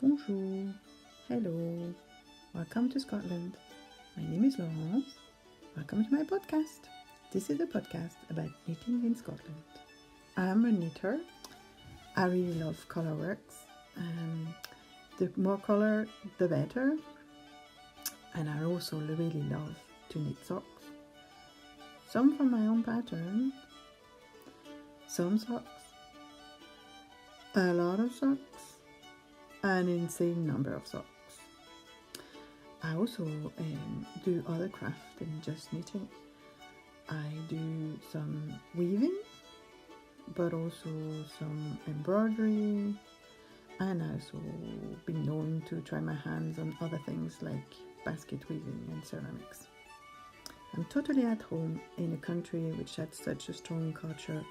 Bonjour, hello, welcome to Scotland. My name is Laurence. Welcome to my podcast. This is a podcast about knitting in Scotland. I am a knitter. I really love colorworks. The more color, the better. And I also really love to knit socks. Some from my own pattern, some socks, a lot of socks, an insane number of socks. I also do other craft than just knitting. I do some weaving, but also some embroidery, and I also been known to try my hands on other things like basket weaving and ceramics. I'm totally at home in a country which has such a strong culture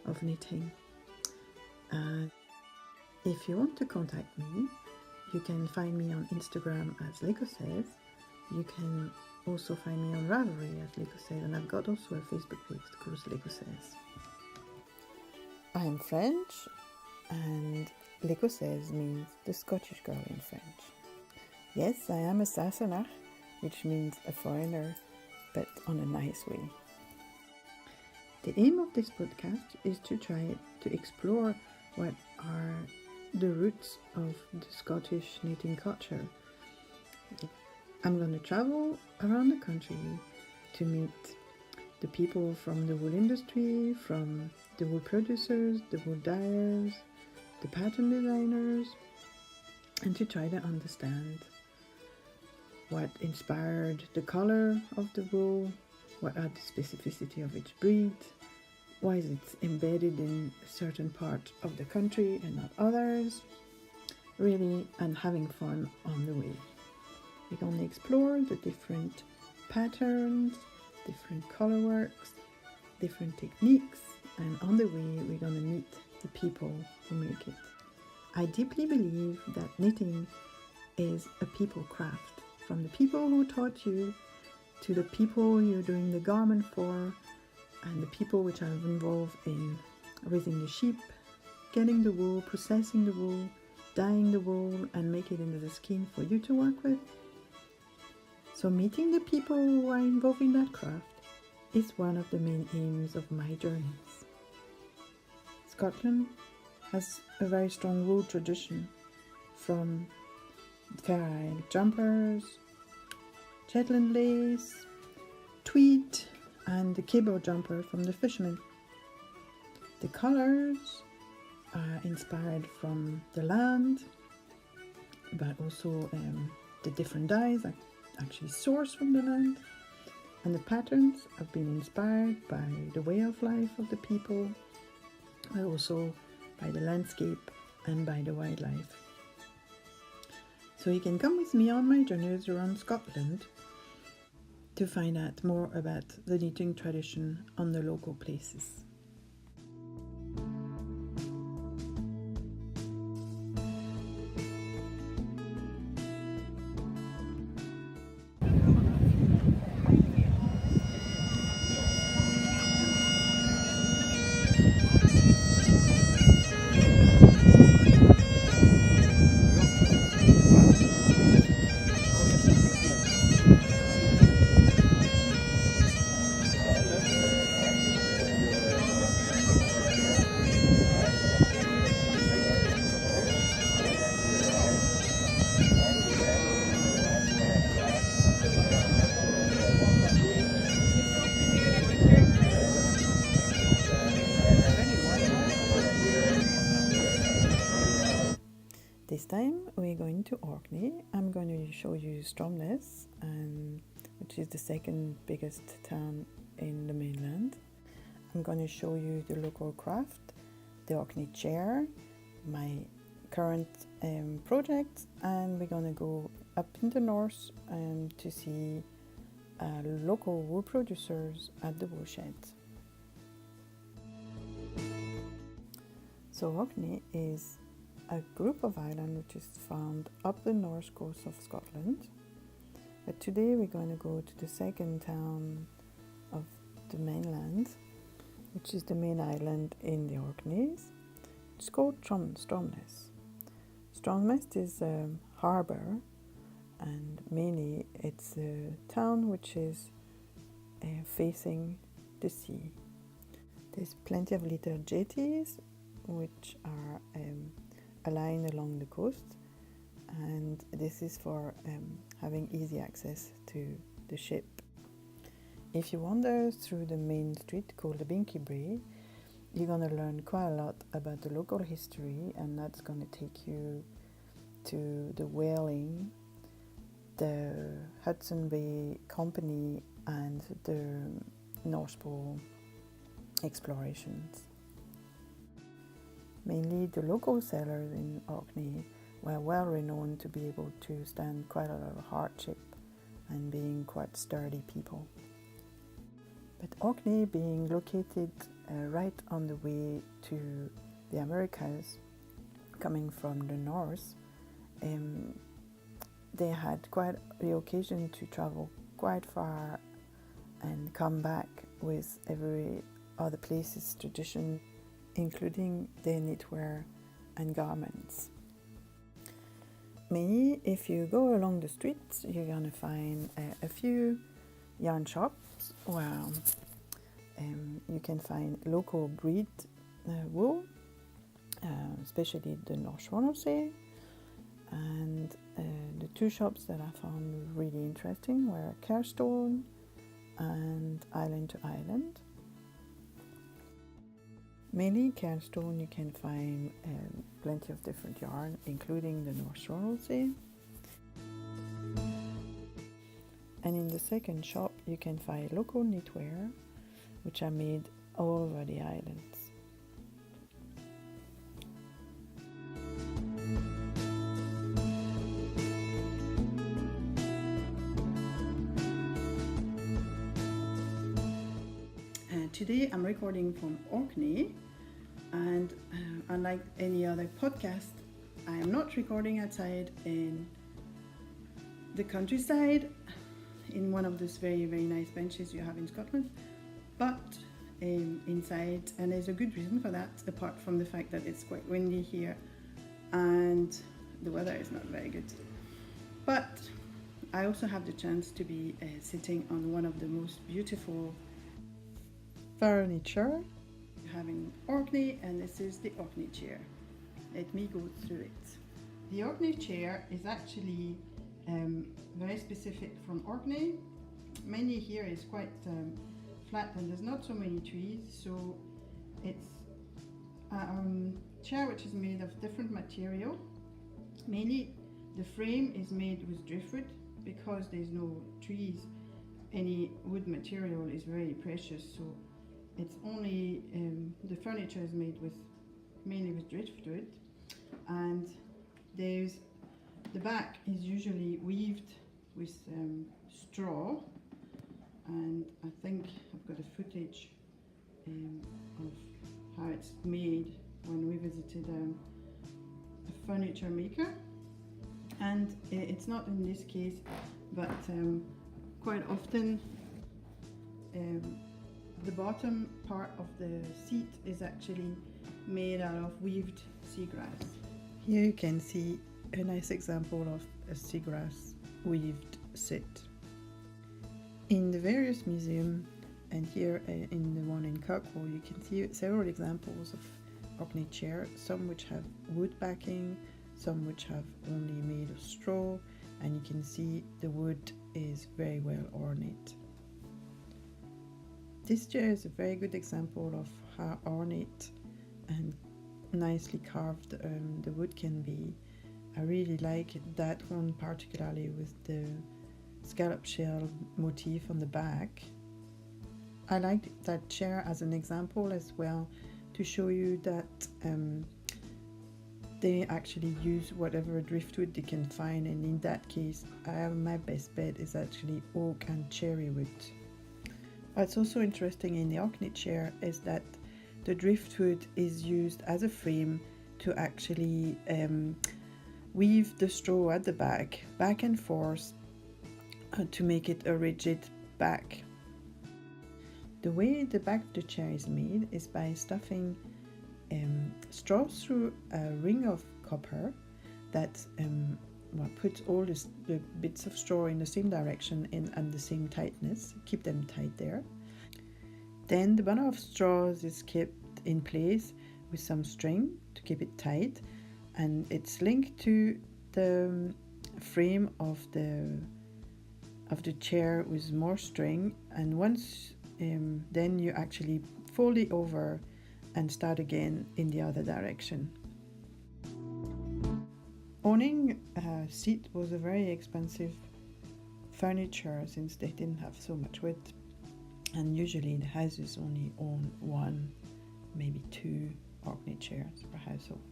of knitting. If you want to contact me, you can find me on Instagram as Lecossaise. You can also find me on Ravelry as Lecossaise, and I've got also a Facebook page called Lecossaise. I'm French, and Lecossaise means the Scottish girl in French. Yes, I am a Sassenach, which means a foreigner, but on a nice way. The aim of this podcast is to try to explore what are the roots of the Scottish knitting culture. I'm going to travel around the country to meet the people from the wool industry, from the wool producers, the wool dyers, the pattern designers, and to try to understand what inspired the color of the wool, what are the specificity of each breed, why is it embedded in a certain part of the country and not others, really, and having fun on the way. We're going to explore the different patterns, different colorworks, different techniques, and on the way we're going to meet the people who make it. I deeply believe that knitting is a people craft, from the people who taught you to the people you're doing the garment for, and the people which are involved in raising the sheep, getting the wool, processing the wool, dyeing the wool, and make it into the skin for you to work with. So meeting the people who are involved in that craft is one of the main aims of my journeys. Scotland has a very strong wool tradition, from Fair Isle jumpers, Shetland lace, tweed, and the cable jumper from the fishermen. The colors are inspired from the land, but also the different dyes are actually sourced from the land, and the patterns have been inspired by the way of life of the people, but also by the landscape and by the wildlife. So you can come with me on my journeys around Scotland to find out more about the knitting tradition on the local places. This time we're going to Orkney. I'm going to show you Stromness, which is the second biggest town in the mainland. I'm going to show you the local craft, the Orkney chair, my current project, and we're going to go up in the north to see local wool producers at the Woolshed. So Orkney is a group of islands which is found up the north coast of Scotland. But today we're going to go to the second town of the mainland, which is the main island in the Orkneys. It's called Stromness. Stromness is a harbour, and mainly it's a town which is facing the sea. There's plenty of little jetties which are aligned along the coast, and this is for having easy access to the ship. If you wander through the main street called the Binky Brae, you're going to learn quite a lot about the local history, and that's going to take you to the whaling, the Hudson Bay Company, and the North Pole explorations. Mainly the local sailors in Orkney were well renowned to be able to stand quite a lot of hardship and being quite sturdy people. But Orkney being located right on the way to the Americas, coming from the north, they had quite the occasion to travel quite far and come back with every other place's tradition, including their knitwear and garments. Mainly, if you go along the streets, you're gonna find a few yarn shops where you can find local breed wool, especially the North Ronaldsay, and the two shops that I found really interesting were Carstone and Island to Island. Mainly Carstone you can find plenty of different yarn, including the North Ronaldsay. And in the second shop you can find local knitwear, which are made all over the islands. Today I'm recording from Orkney, and unlike any other podcast, I am not recording outside in the countryside in one of those very nice benches you have in Scotland, but inside, and there's a good reason for that, apart from the fact that it's quite windy here and the weather is not very good. But I also have the chance to be sitting on one of the most beautiful furniture you have in Orkney, and this is the Orkney chair. Let me go through it. The Orkney chair is actually very specific from Orkney. Mainly here is quite flat and there's not so many trees, so it's a chair which is made of different material. Mainly the frame is made with driftwood because there's no trees. Any wood material is very precious, so it's only the furniture is made with mainly with driftwood, and there's the back is usually weaved with straw, and I think I've got a footage of how it's made when we visited a furniture maker, and it's not in this case, but quite often the bottom part of the seat is actually made out of weaved seagrass. Here you can see a nice example of a seagrass weaved seat. In the various museums, and here in the one in Kirkwall, you can see several examples of Orkney chair, some which have wood backing, some which have only made of straw, and you can see the wood is very well ornate. This chair is a very good example of how ornate and nicely carved the wood can be. I really like that one, particularly with the scallop shell motif on the back. I like that chair as an example as well, to show you that they actually use whatever driftwood they can find, and in that case my best bet is actually oak and cherry wood. What's also interesting in the Orkney chair is that the driftwood is used as a frame to actually weave the straw at the back and forth to make it a rigid back. The way the back of the chair is made is by stuffing straw through a ring of copper that well, put all the bits of straw in the same direction and the same tightness, keep them tight there. Then the bundle of straws is kept in place with some string to keep it tight, and it's linked to the frame of the chair with more string, and once then you actually fold it over and start again in the other direction. Owning a seat was a very expensive furniture since they didn't have so much width, and usually the houses only own one, maybe two Orkney chairs per household.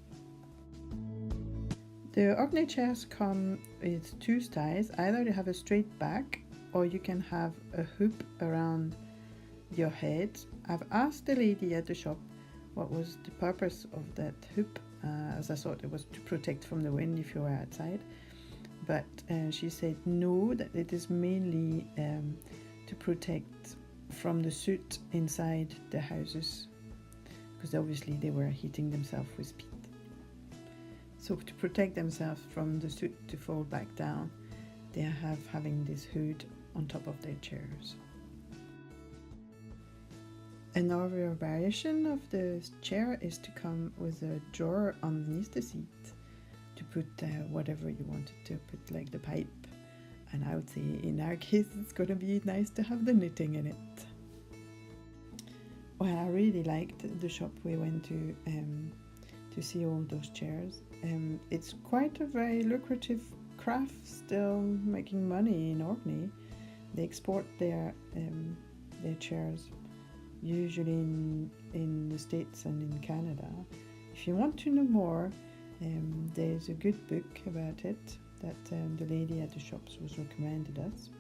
The Orkney chairs come with two styles. Either they have a straight back, or you can have a hoop around your head. I've asked the lady at the shop what was the purpose of that hoop, as I thought it was to protect from the wind if you were outside, but she said no, that it is mainly to protect from the soot inside the houses, because obviously they were heating themselves with peat. So to protect themselves from the soot to fall back down, they have having this hood on top of their chairs. Another variation of the chair is to come with a drawer underneath the seat to put whatever you wanted to put, like the pipe. And I would say in our case it's going to be nice to have the knitting in it. Well, I really liked the shop we went to see all those chairs. It's quite a very lucrative craft, still making money in Orkney. They export their chairs, usually in the States and in Canada. If you want to know more, there's a good book about it that the lady at the shops was recommended us,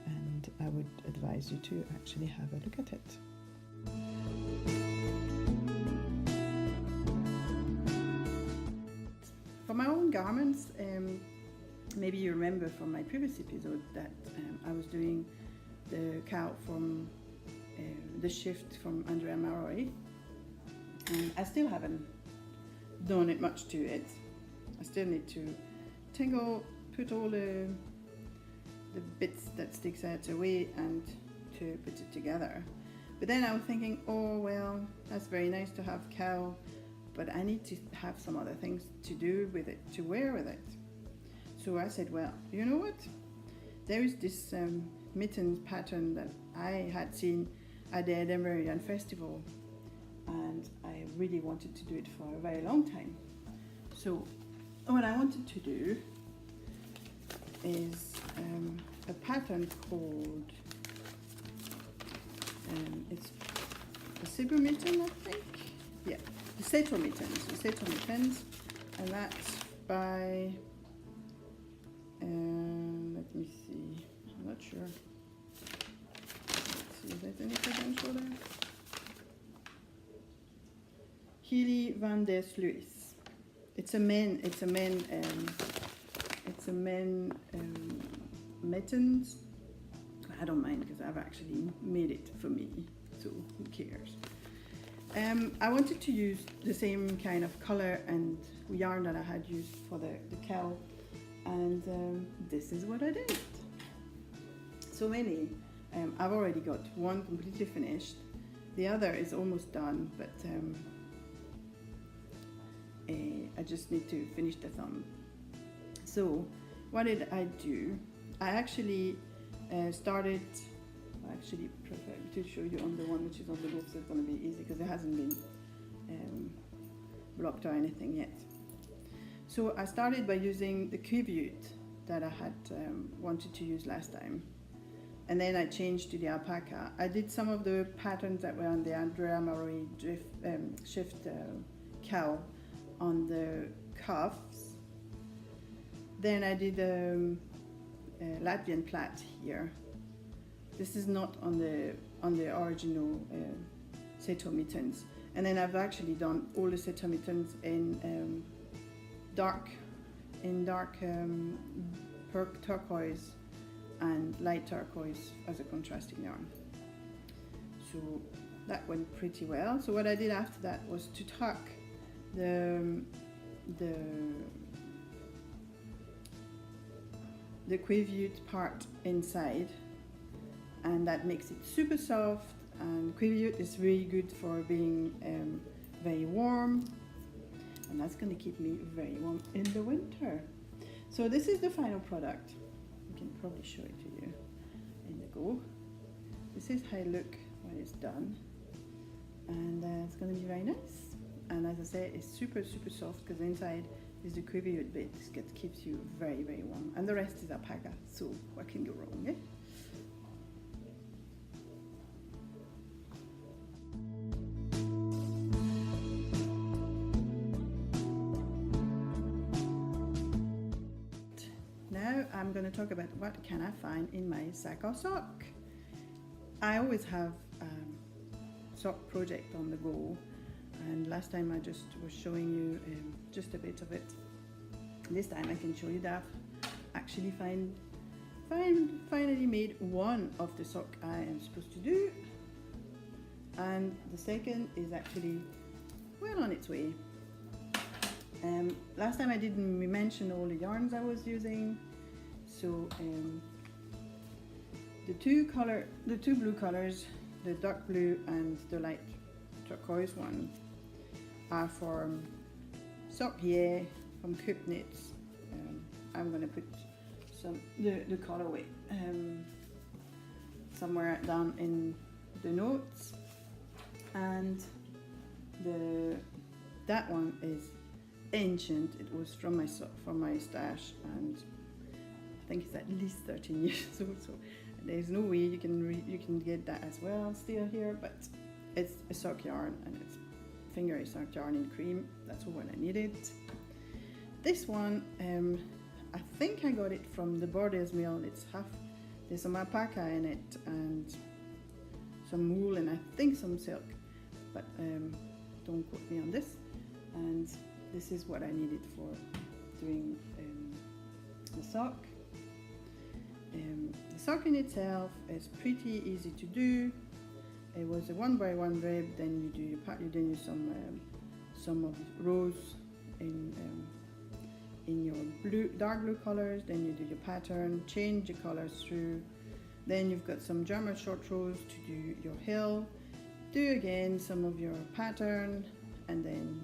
and I would advise you to actually have a look at it. For my own garments, maybe you remember from my previous episode that I was doing the cowl from the shift from Andrea Maroi, and I still haven't done it much to it. I still need to put all the bits that sticks out away and to put it together. But then I was thinking, oh well, that's very nice to have cowl, but I need to have some other things to do with it, to wear with it. So I said, well, you know what? There is this mittens pattern that I had seen at the Edinburgh Yarn Festival, and I really wanted to do it for a very long time. So what I wanted to do is a pattern called, it's the Cebu mitten, I think. Yeah, the Seto mittens, and that's by, let me see, I'm not sure. Let's see if there's any credential there. Healy van der Sluis. It's a men mittens. I don't mind because I've actually made it for me, so who cares? I wanted to use the same kind of color and yarn that I had used for the cowl, and this is what I did. So many. I've already got one completely finished. The other is almost done, but I just need to finish the thumb. So what did I do? I actually started, I actually prefer to show you on the one which is on the roof, so it's going to be easy because it hasn't been blocked or anything yet. So I started by using the Cuvette that I had wanted to use last time, and then I changed to the alpaca. I did some of the patterns that were on the Andrea Maroi shift cowl on the cuffs. Then I did Latvian plaid here. This is not on the original Seto mittens. And then I've actually done all the Seto mittens in dark turquoise and light turquoise as a contrasting yarn. So that went pretty well. So what I did after that was to tuck the the quiviute part inside, and that makes it super soft. And quiviute is really good for being very warm, and that's going to keep me very warm in the winter. So this is the final product. I can probably show it to you in the go. This is how it looks when it's done, and it's going to be very nice. And as I say, it's super soft because inside is the quiviute bit that keeps you very warm, and the rest is alpaca, so what can go wrong, eh? Now I'm going to talk about what can I find in my sack of sock. I always have a sock project on the go, and last time I just was showing you just a bit of it. This time I can show you that I've actually finally made one of the sock I am supposed to do, and the second is actually well on its way. Last time I didn't mention all the yarns I was using, so the two blue colors, the dark blue and the light turquoise one, are from Sock Yeah from Coop Knits. I'm going to put the colorway somewhere down in the notes, and that one is ancient. It was from my stash, and I think it's at least 13 years old. So there's no way you can get that as well still here, but it's a sock yarn, and it's fingery sock yarn in cream. That's what I needed. This one, I think I got it from the Borders mill. There's some alpaca in it and some wool, and I think some silk, but don't quote me on this. And this is what I needed for doing the sock. The sock in itself is pretty easy to do. It was a 1x1 rib. Then you do your part. You then use some of rows in your dark blue colors. Then you do your pattern. Change your colors through. Then you've got some German short rows to do your hill. Do again some of your pattern, and then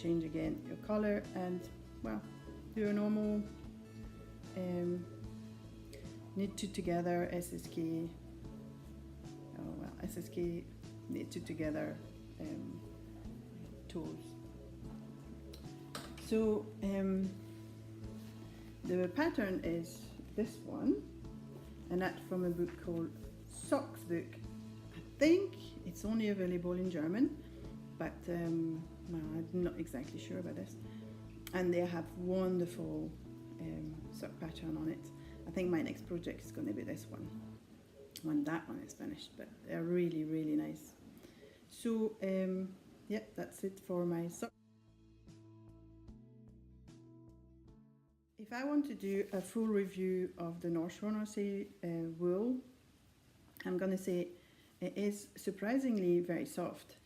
change again your color, and well, do a normal knit two together SSK. SSK knit two together toes. So the pattern is this one, and that's from a book called Socks Book. I think it's only available in German, but well, I'm not exactly sure about this. And they have wonderful sock pattern on it. I think my next project is going to be this one when that one is finished, but they're really nice. So yeah, that's it for my sock. If I want to do a full review of the North Ronaldsay wool, I'm going to say it is surprisingly very soft.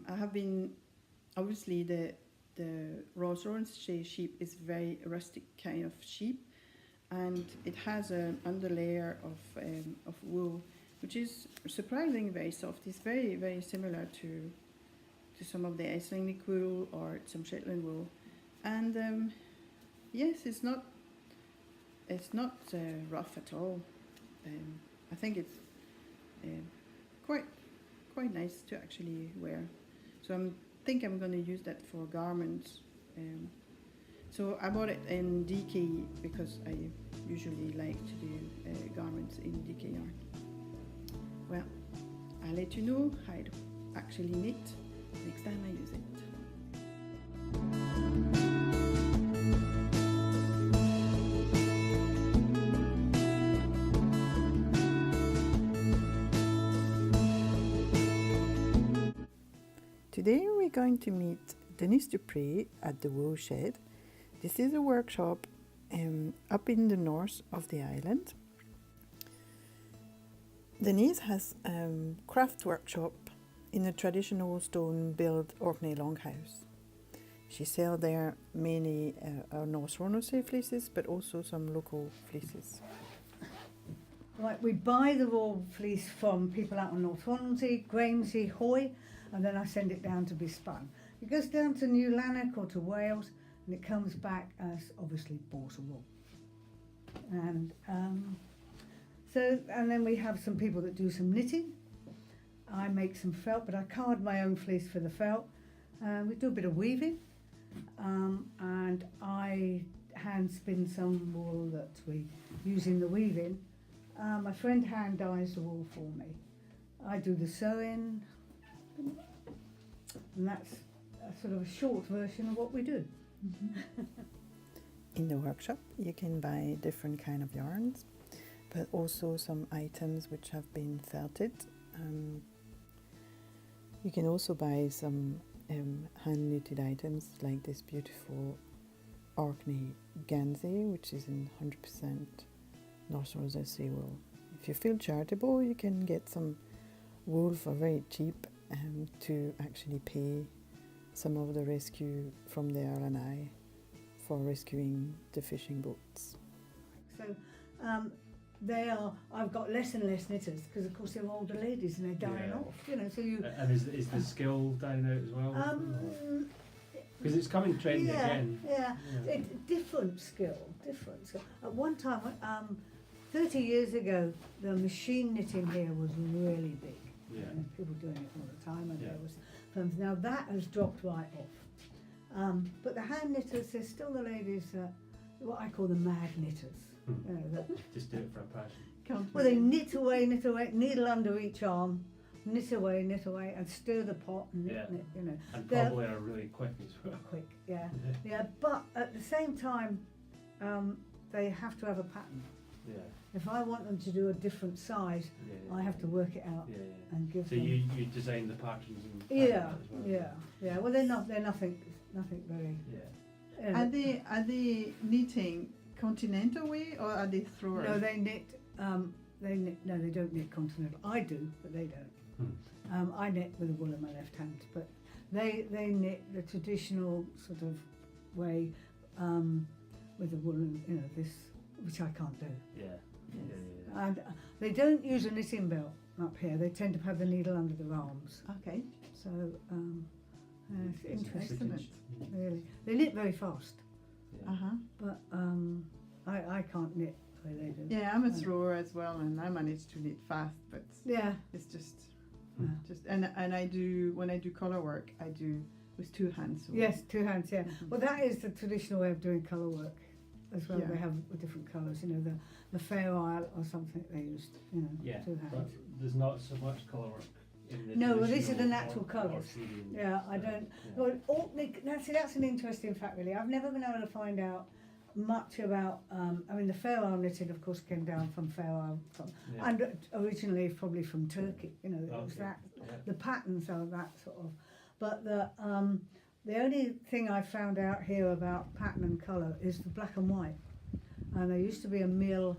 I have been, obviously the North Ronaldsay sheep is very rustic kind of sheep, and it has an underlayer of wool, which is surprisingly very soft. It's very similar to some of the Icelandic wool or some Shetland wool, and yes, it's not rough at all. I think it's quite nice to actually wear. So I think I'm going to use that for garments. So I bought it in DK because I usually like to do garments in DK yarn. Well, I'll let you know how it actually knit next time I use it. Today we're going to meet Denise Dupree at the Woolshed. This is a workshop up in the north of the island. Denise has a craft workshop in a traditional stone-built Orkney longhouse. She sells there mainly North Ronaldsay fleeces, but also some local fleeces. Right, we buy the raw fleece from people out on North Ronaldsay, Gramsay, Hoy, and then I send it down to be spun. It goes down to New Lanark or to Wales, and it comes back as obviously Border wool. And and then we have some people that do some knitting. I make some felt, but I card my own fleece for the felt. We do a bit of weaving, and I hand spin some wool that we use in the weaving. My friend hand dyes the wool for me. I do the sewing, and that's a sort of a short version of what we do. In the workshop, you can buy different kind of yarns, but also some items which have been felted. You can also buy some hand knitted items like this beautiful Orkney Gansey, which is in 100% NorthRonaldsay wool. If you feel charitable, you can get some wool for very cheap to actually pay some of the rescue from the RNI for rescuing the fishing boats. So I've got less and less knitters because of course they're older ladies and they're dying off, you know. So you and is the skill dying out as well? Because it's coming trendy again. Yeah. Different skill. At one time, 30 years ago, the machine knitting here was really big. Yeah. And people doing it all the time, and there was firms. Now that has dropped right off. But the hand knitters, there's still the ladies, what I call the mad knitters. You know, that, just do it for a passion. well, they knit away, needle under each arm, knit away, and stir the pot and knit, you know. And probably are really quick as well. Quick, yeah. But at the same time, they have to have a pattern. Yeah. If I want them to do a different size, I have to work it out and give them. So you design the patterns and Yeah. as well. Well, they're nothing very. Yeah. Are they knitting continental way or are they throwers? No, they knit. No, they don't knit continental. I do, but they don't. I knit with a wool in my left hand, but they knit the traditional sort of way with the wool, you know, this, which I can't do. Yeah. And they don't use a knitting belt up here. They tend to have the needle under their arms. Okay. So it's interesting. Excellent. Really, they knit very fast. Yeah. But I can't knit the way they do. Yeah, I'm a thrower as well, and I manage to knit fast, but it's just and I do, when I do colour work, I do with two hands. So. Yes, two hands. Yeah. Well, that is the traditional way of doing colour work as well. They have different colours. You know, the Fair Isle or something they used. You know, two hands. But there's not so much colour work. No, well, these are the natural colours. Yeah, I don't. Well, Orkney. That's an interesting fact, really. I've never been able to find out much about. I mean, the Fair Isle knitting, of course, came down from Fair Isle, and originally probably from Turkey. You know, it was that. The patterns are that sort of. But the only thing I found out here about pattern and colour is the black and white. And there used to be a mill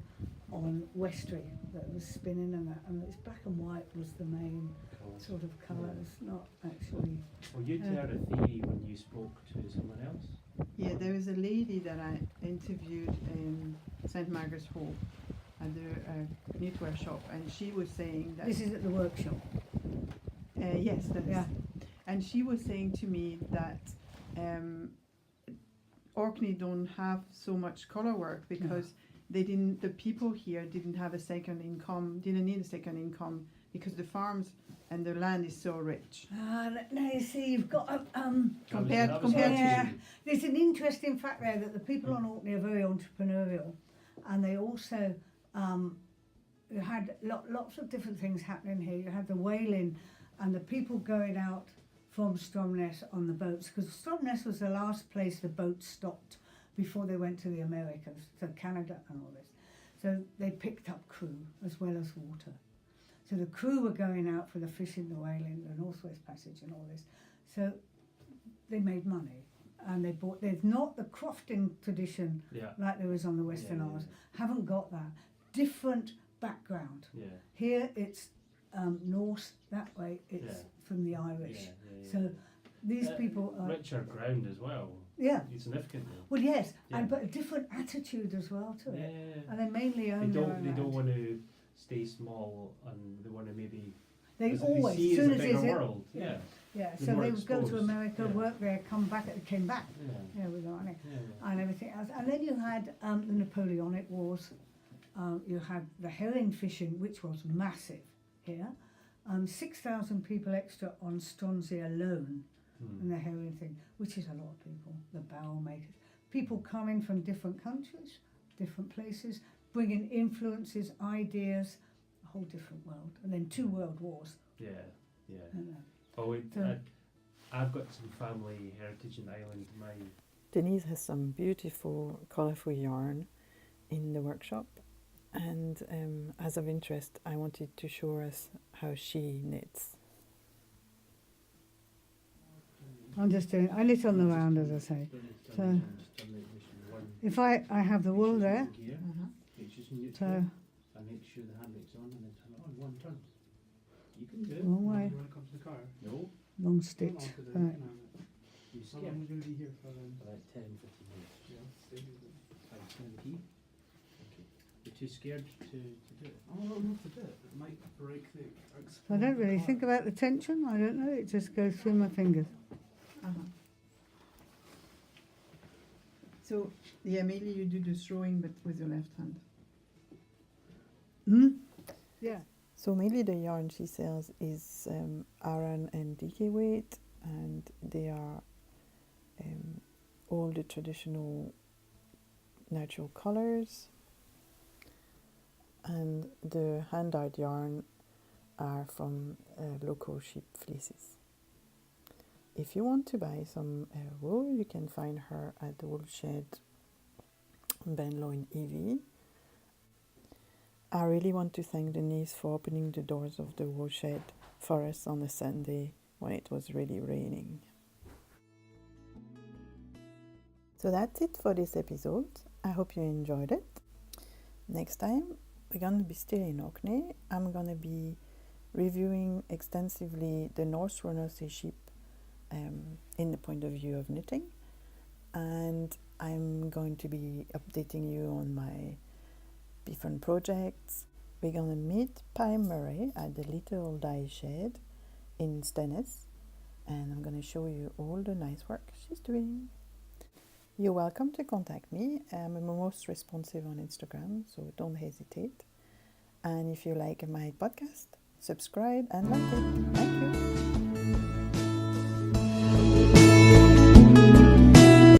on Westry that was spinning, and it's black and white was the main sort of colours, not actually. Well, you told a theory when you spoke to someone else. Yeah, there was a lady that I interviewed in St Margaret's Hall at the knitwear shop, and she was saying that This is at the workshop. Yes, that is. And she was saying to me that Orkney don't have so much colour work because the people here didn't have a second income, didn't need a second income because the farms and the land is so rich. Now you see, you've got compared to. There's an interesting fact there that the people on Orkney are very entrepreneurial, and they also you had lots of different things happening here. You had the whaling and the people going out from Stromness on the boats, because Stromness was the last place the boats stopped before they went to the Americas, so Canada and all this. So they picked up crew as well as water. So the crew were going out for the fishing, the whaling, the Northwest Passage and all this. So they made money. And they bought, there's not the crofting tradition like there is on the Western Isles. Haven't got that. Different background. Here it's Norse, that way it's from the Irish. So these people people are, richer ground as well. yeah. Significantly. Well, yes, Yeah. and but a different attitude as well to Yeah. it. And they mainly own They their don't. own They don't land. want to stay small, and they want to maybe. They because always, see as soon it's as a it's bigger in, world. Yeah. yeah. They're So more they would go to exposed. America, Yeah. work there, come back, came back. Yeah. Yeah, with the money Yeah. and everything else. And then you had the Napoleonic Wars. You had the herring fishing, which was massive here. 6,000 people extra on Stromness alone in the herring thing, which is a lot of people. The barrel makers, people coming from different countries, different places, bringing influences, ideas, a whole different world. And then 2 world wars. Yeah. Yeah. You know. Oh, So- I've got some family heritage in Ireland. My Denise has some beautiful, colourful yarn in the workshop, and as of interest, I wanted to show us how she knits. I'm just doing, I knit on the round, as I say. So, if I have the wool there, so I make sure the handbrake's on and then turn it on 1 turn. You can do it. long way, When it comes to the car, No, long stitch. Right. you How skip long are we going to be here for then? about 10, 15 minutes. Yeah. Turn the key. Okay. You're too scared to do it. Oh, well, not to do it. It might break the. I don't really think about the tension, I don't know, it just goes through my fingers. So, yeah, mainly you do the throwing, but with your left hand. Yeah. So mainly the yarn she sells is Aran and DK weight, and they are all the traditional natural colours, and the hand-dyed yarn are from local sheep fleeces. If you want to buy some wool, you can find her at the Woolshed, Benlow in Evie. I really want to thank Denise for opening the doors of the Woolshed for us on a Sunday when it was really raining. So that's it for this episode. I hope you enjoyed it. Next time, we're going to be still in Orkney. I'm going to be reviewing extensively the North Ronaldsay sheep in the point of view of knitting. And I'm going to be updating you on my different projects. We're gonna meet Pam Murray at the Little Dye Shed in Stromness, and I'm gonna show you all the nice work she's doing. You're welcome to contact me. I'm most responsive on Instagram, so don't hesitate. And if you like my podcast, subscribe and like it. Thank you.